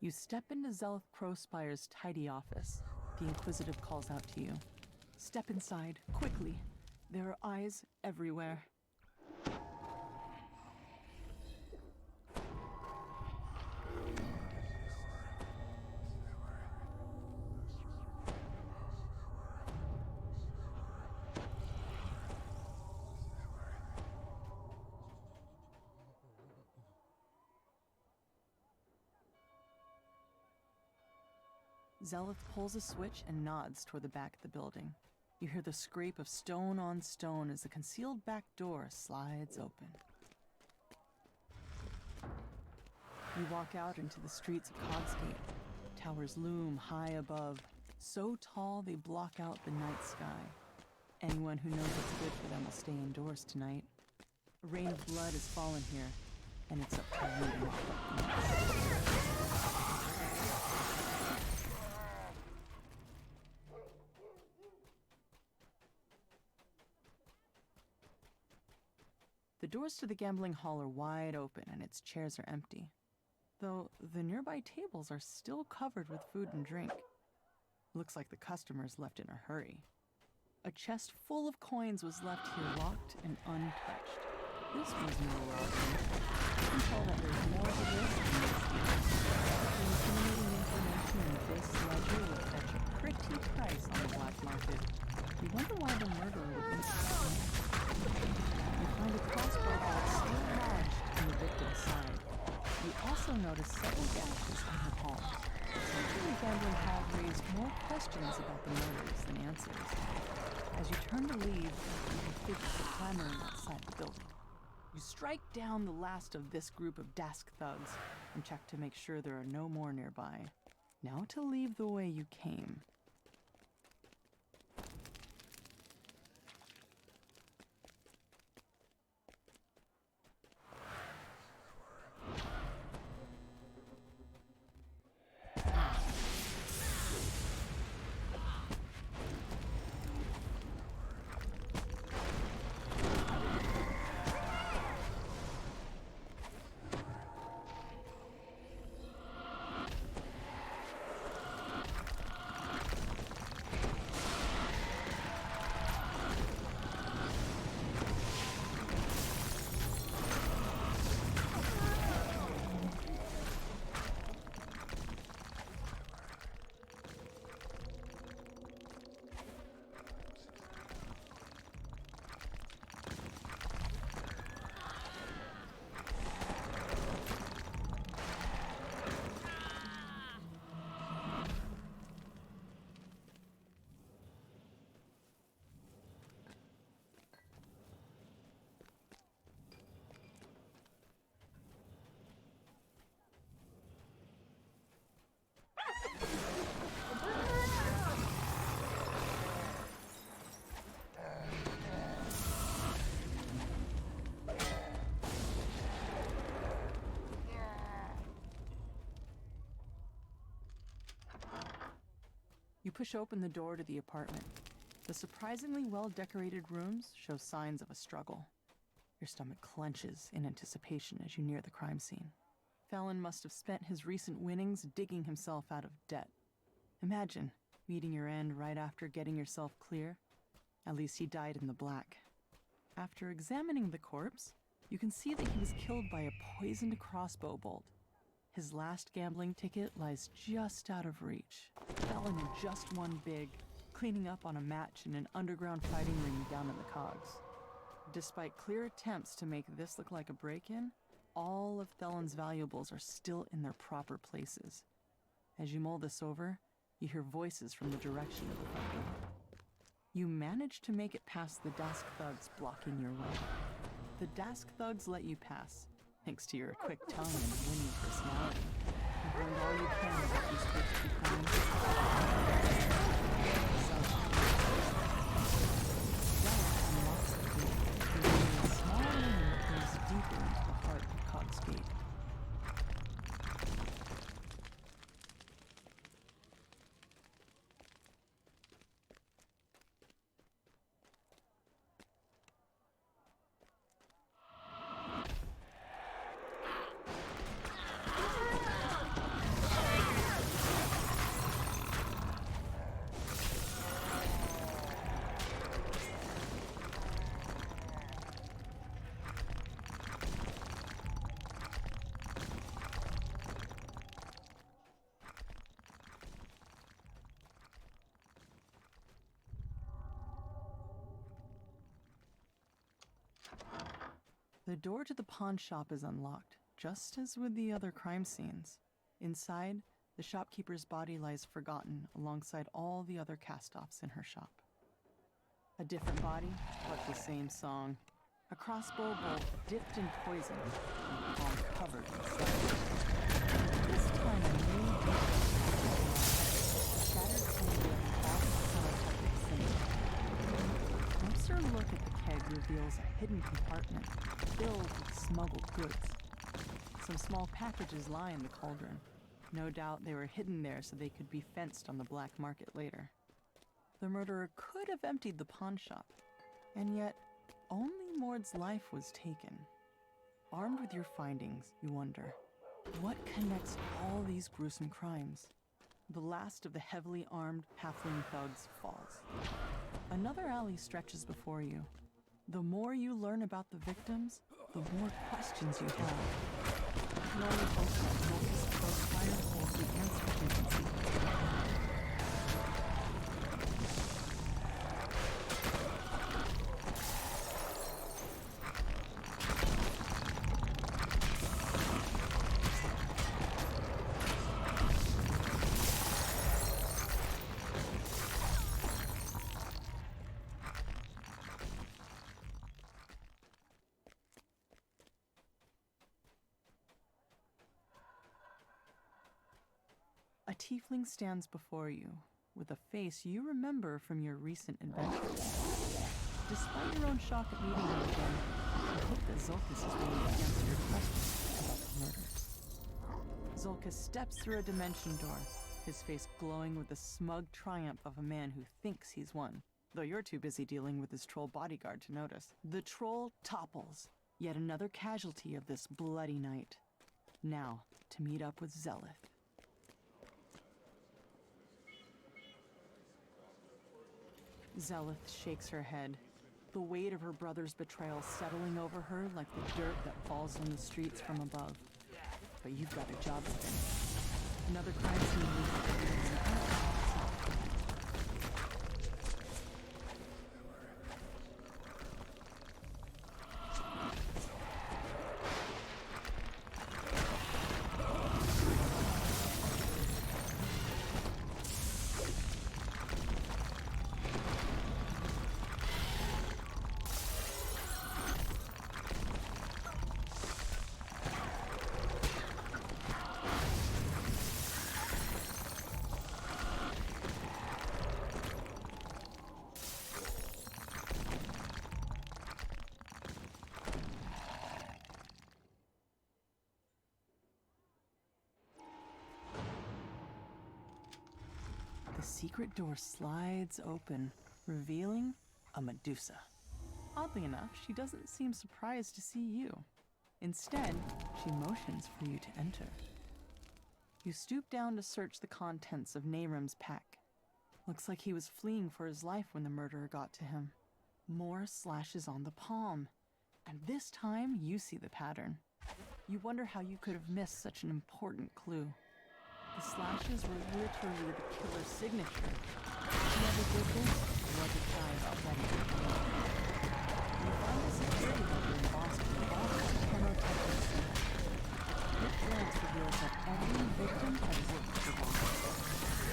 You step into Zelith Crowspire's tidy office. The Inquisitive calls out to you. Step inside, quickly. There are eyes everywhere. Zelith pulls a switch and nods toward the back of the building. You hear the scrape of stone on stone as the concealed back door slides open. You walk out into the streets of Cogsgate. Towers loom high above, so tall they block out the night sky. Anyone who knows what's good for them will stay indoors tonight. A rain of blood has fallen here, and it's up to you to mop up the mess. The doors to the gambling hall are wide open and its chairs are empty, though the nearby tables are still covered with food and drink. Looks like the customers left in a hurry. A chest full of coins was left here locked and untouched. This was no robbery. You can tell that there's more to this than this game. The incriminating information in this ledger will fetch a pretty price on the black market. You wonder why the murderer would be You find a crossbow bolt still lodged in the victim's side. You also notice several gashes on her palms. Something the gambling hall raised more questions about the murders than answers. As you turn to leave, you can figure the clamoring outside the building. You strike down the last of this group of Dask thugs and check to make sure there are no more nearby. Now to leave the way you came. You push open the door to the apartment. The surprisingly well-decorated rooms show signs of a struggle. Your stomach clenches in anticipation as you near the crime scene. Felon must have spent his recent winnings digging himself out of debt. Imagine meeting your end right after getting yourself clear. At least he died in the black. After examining the corpse, you can see that he was killed by a poisoned crossbow bolt. His last gambling ticket lies just out of reach. Felon had just won big, cleaning up on a match in an underground fighting ring down in the Cogs. Despite clear attempts to make this look like a break-in, all of Felon's valuables are still in their proper places. As you mull this over, you hear voices from the direction of the front door. You manage to make it past the Dask thugs blocking your way. The Dask thugs let you pass, thanks to your quick tongue and winning personality. You've learned all you can about these risky crimes. Zelith unlocks the gate, revealing a small lane that goes deeper into the heart of Cogsgate. The door to the pawn shop is unlocked, just as with the other crime scenes. Inside, the shopkeeper's body lies forgotten alongside all the other cast-offs in her shop. A different body, but the same song. A crossbow bolt dipped in poison, and the palm covered in sludge. This time, a new shattered symbol of pyrotechnic symbol. A closer look at the keg reveals a hidden compartment filled with smuggled goods. Some small packages lie in the cauldron. No doubt they were hidden there so they could be fenced on the black market later. The murderer could have emptied the pawn shop, and yet only Mord's life was taken. Armed with your findings, you wonder, what connects all these gruesome crimes? The last of the heavily armed halfling thugs falls. Another alley stretches before you. The more you learn about the victims, the more questions you have. You can only hope that Zolk's Crossfire holds the answers you can see. A tiefling stands before you, with a face you remember from your recent adventures. Despite your own shock at meeting him again, you hope that Zolkus is willing to answer your questions about the murders. Zolkus steps through a dimension door, his face glowing with the smug triumph of a man who thinks he's won, though you're too busy dealing with his troll bodyguard to notice. The troll topples, yet another casualty of this bloody night. Now, to meet up with Zelith. Zelith shakes her head, the weight of her brother's betrayal settling over her like the dirt that falls on the streets from above. But you've got a job to finish. Another crime scene. The secret door slides open, revealing a Medusa. Oddly enough, she doesn't seem surprised to see you. Instead, she motions for you to enter. You stoop down to search the contents of Nahrim's pack. Looks like he was fleeing for his life when the murderer got to him. More slashes on the palm. And this time, you see the pattern. You wonder how you could have missed such an important clue. The slashes were literally the killer's signature. Whoever did this wasn't shy about letting it go. You found a security guard in Boston, all from chemotechnic symbol. Quick glance reveals that every victim had worked for Boston.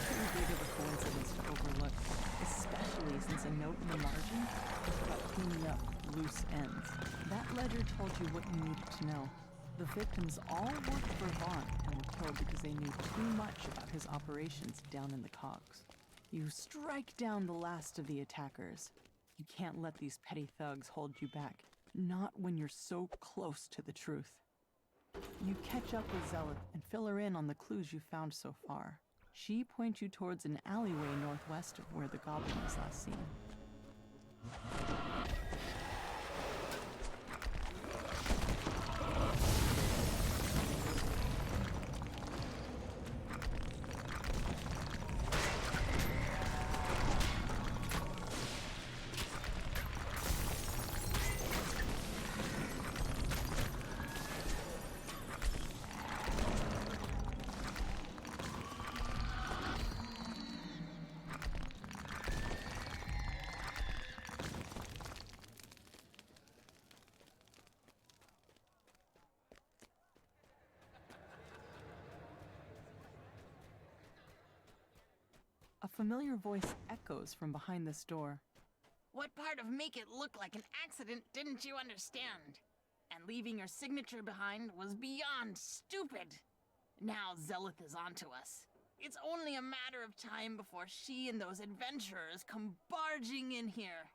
Too big of a coincidence to overlook, especially since a note in the margin was about cleaning up loose ends. That ledger told you what you needed to know. The victims all worked for Vaughn and were killed because they knew too much about his operations down in the cogs. You strike down the last of the attackers. You can't let these petty thugs hold you back, not when you're so close to the truth. You catch up with Zelith and fill her in on the clues you found so far. She points you towards an alleyway northwest of where the goblin was last seen. familiar voice echoes from behind this door. What part of make it look like an accident didn't you understand? And leaving your signature behind was beyond stupid. Now Zelith is onto us. It's only a matter of time before she and those adventurers come barging in here.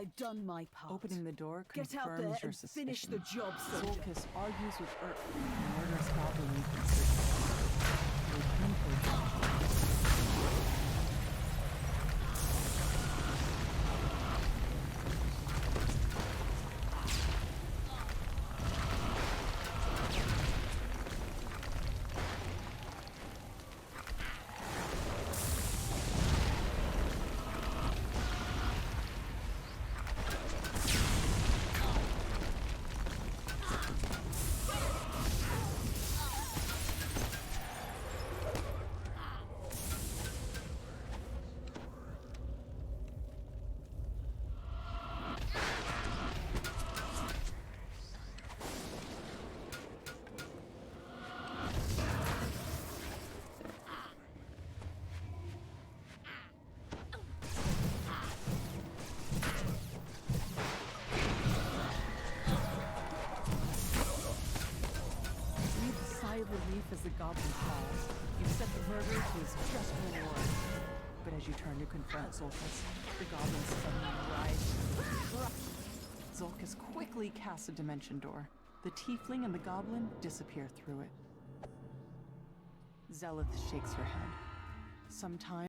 I've done my part. Opening the door Get out there confirms your and suspicion. finish the job, soldier. Zolkis argues with Urt, the murderous goblin you consider. They come for relief as the goblin falls. You set the murderer to his just reward. But as you turn to confront Zolkis, the goblin suddenly rises. Zolkis quickly casts a dimension door. The tiefling and the goblin disappear through it. Zelith shakes her head. Sometimes